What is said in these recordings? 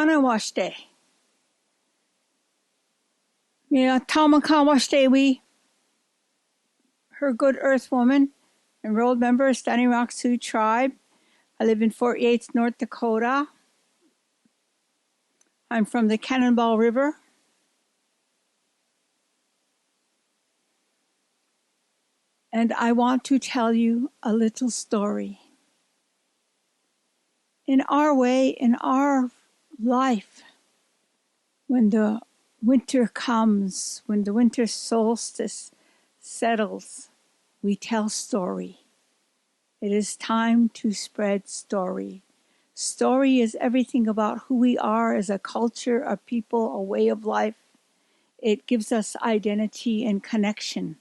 Hana washte. Mia Tamaka washte we. Her good earth woman, enrolled member of Standing Rock Sioux tribe. I live in Fort Yates, North Dakota. I'm from the Cannonball River. And I want to tell you a little story. In our way, in our life, when the winter comes, when the winter solstice settles, we tell story. It is time to spread story. Story is everything about who we are as a culture, a people, a way of life. It gives us identity and connection.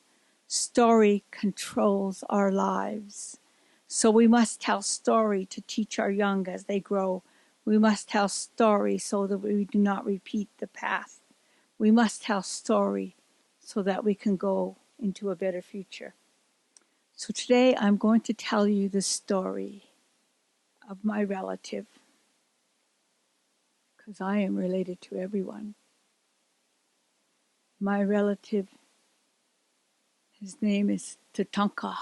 Story controls our lives. So we must tell story to teach our young as they grow. We must tell story so that we do not repeat the past. We must tell story so that we can go into a better future. So today I'm going to tell you the story of my relative, because I am related to everyone. My relative, his name is Tatanka.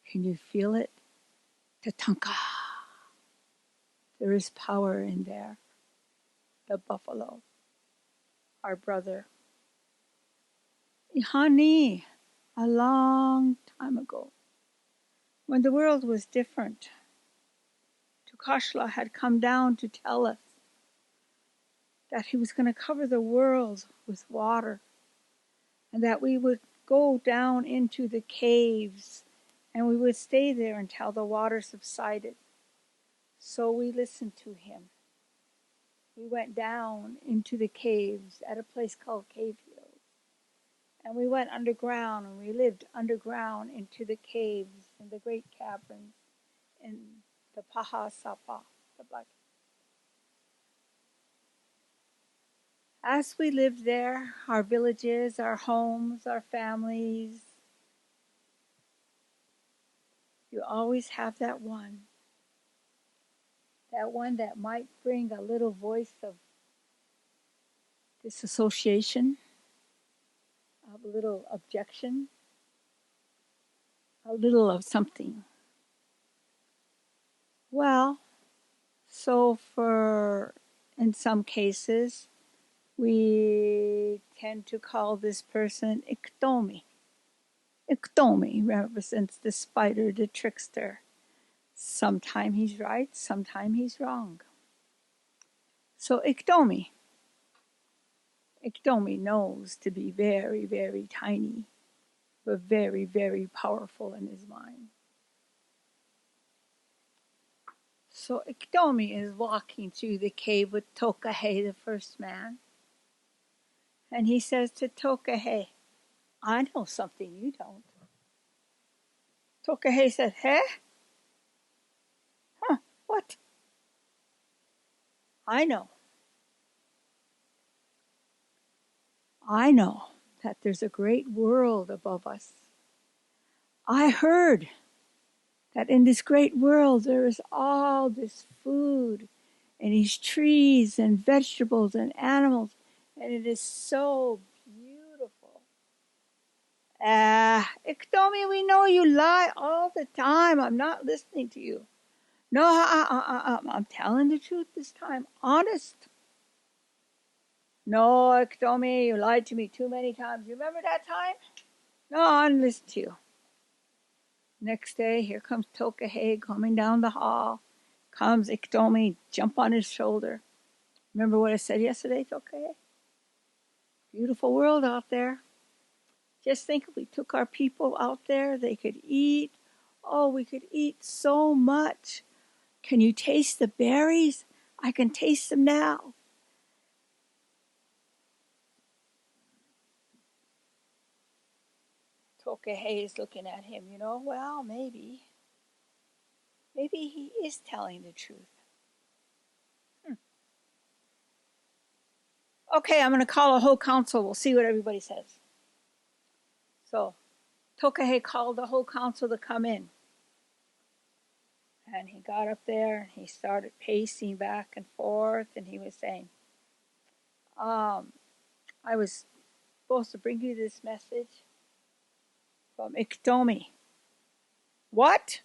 Can you feel it? Tatanka. There is power in there. The buffalo, our brother. Ihani, a long time ago, when the world was different, Tukashla had come down to tell us that he was going to cover the world with water and that we would go down into the caves and we would stay there until the water subsided. So we listened to him. We went down into the caves at a place called Cave Hills. And we went underground and we lived underground into the caves and the great caverns in the Paha Sapa, the Black. As we lived there, our villages, our homes, our families, you always have that one that might bring a little voice of disassociation, of a little objection, a little of something. Well, so in some cases, we tend to call this person Iktomi. Iktomi represents the spider, the trickster. Sometimes he's right, sometimes he's wrong. So Iktomi knows to be very, very tiny, but very, very powerful in his mind. So Iktomi is walking through the cave with Tokahe, the first man. And he says to Tokahe, I know something you don't. Tokahe said, Hey? Huh, what? I know that there's a great world above us. I heard that in this great world there is all this food and these trees and vegetables and animals, and it is so beautiful. Iktomi, we know you lie all the time. I'm not listening to you. No, I'm telling the truth this time. Honest. No, Iktomi, you lied to me too many times. You remember that time? No, I didn't listen to you. Next day, here comes Tokahe coming down the hall. Comes Iktomi, jump on his shoulder. Remember what I said yesterday, Tokahe? Beautiful world out there. Just think if we took our people out there, they could eat. Oh, we could eat so much. Can you taste the berries? I can taste them now. Tokahe is looking at him, well, maybe. Maybe he is telling the truth. Okay, I'm going to call a whole council. We'll see what everybody says. So, Tokahe called the whole council to come in. And he got up there and he started pacing back and forth, and he was saying, I was supposed to bring you this message from Iktomi. What?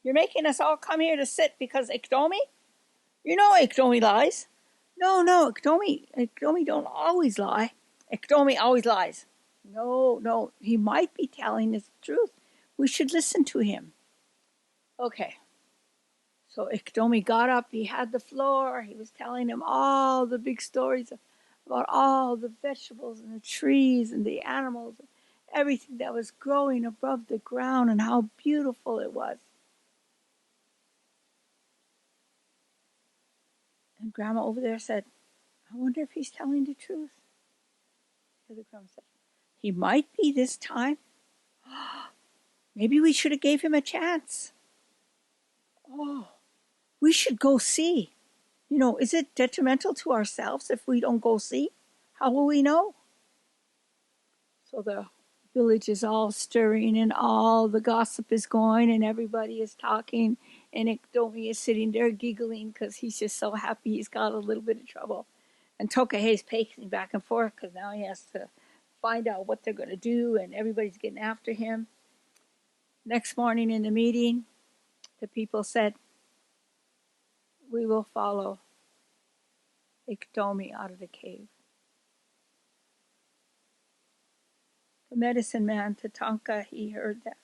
You're making us all come here to sit because Iktomi? You know Iktomi lies. No, Iktomi don't always lie. Iktomi always lies. No, he might be telling us the truth. We should listen to him. Okay. So Iktomi got up, he had the floor, he was telling him all the big stories about all the vegetables and the trees and the animals, and everything that was growing above the ground and how beautiful it was. And Grandma over there said, I wonder if he's telling the truth. The other grandma said, he might be this time. Maybe we should have gave him a chance. Oh, we should go see. Is it detrimental to ourselves if we don't go see? How will we know? So the village is all stirring and all the gossip is going and everybody is talking. And Iktomi is sitting there giggling because he's just so happy he's got a little bit of trouble. And Tokahei's pacing back and forth because now he has to find out what they're going to do and everybody's getting after him. Next morning in the meeting, the people said, we will follow Iktomi out of the cave. The medicine man, Tatanka, he heard that.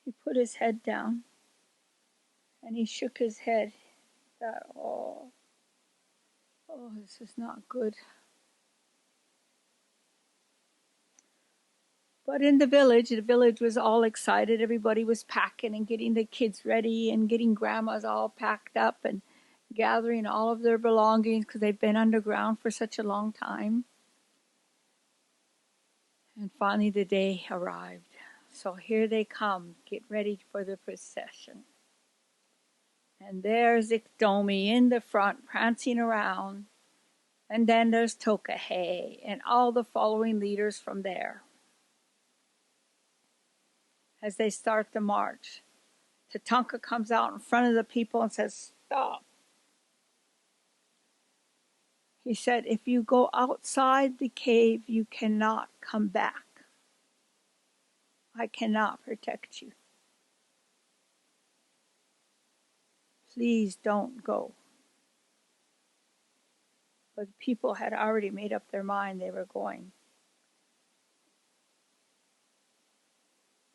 He put his head down and he shook his head. He thought, oh, this is not good. But in the village was all excited. Everybody was packing and getting the kids ready and getting grandmas all packed up and gathering all of their belongings because they've been underground for such a long time. And finally the day arrived. So here they come, get ready for the procession. And there's Iktomi in the front, prancing around. And then there's Tokahei and all the following leaders from there. As they start the march, Tatanka comes out in front of the people and says, stop. He said, if you go outside the cave, you cannot come back. I cannot protect you. Please don't go. But people had already made up their mind they were going.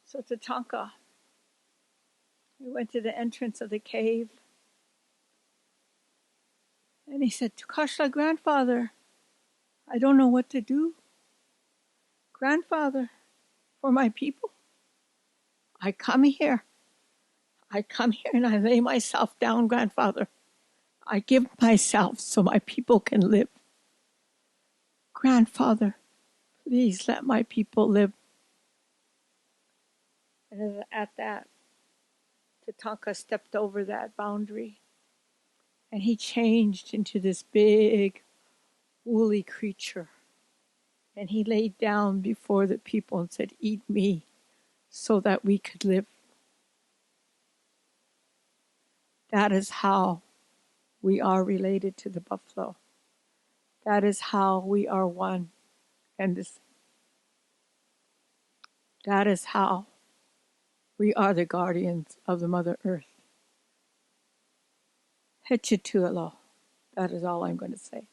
So Tatanka, he went to the entrance of the cave. And he said, Tukashla, grandfather, I don't know what to do. Grandfather, for my people, I come here and I lay myself down, grandfather. I give myself so my people can live. Grandfather, please let my people live. And at that, Tatanka stepped over that boundary and he changed into this big, woolly creature. And he laid down before the people and said, eat me so that we could live. That is how we are related to the buffalo. That is how we are one. And that is how we are the guardians of the Mother Earth. Hechitualo. That is all I'm going to say.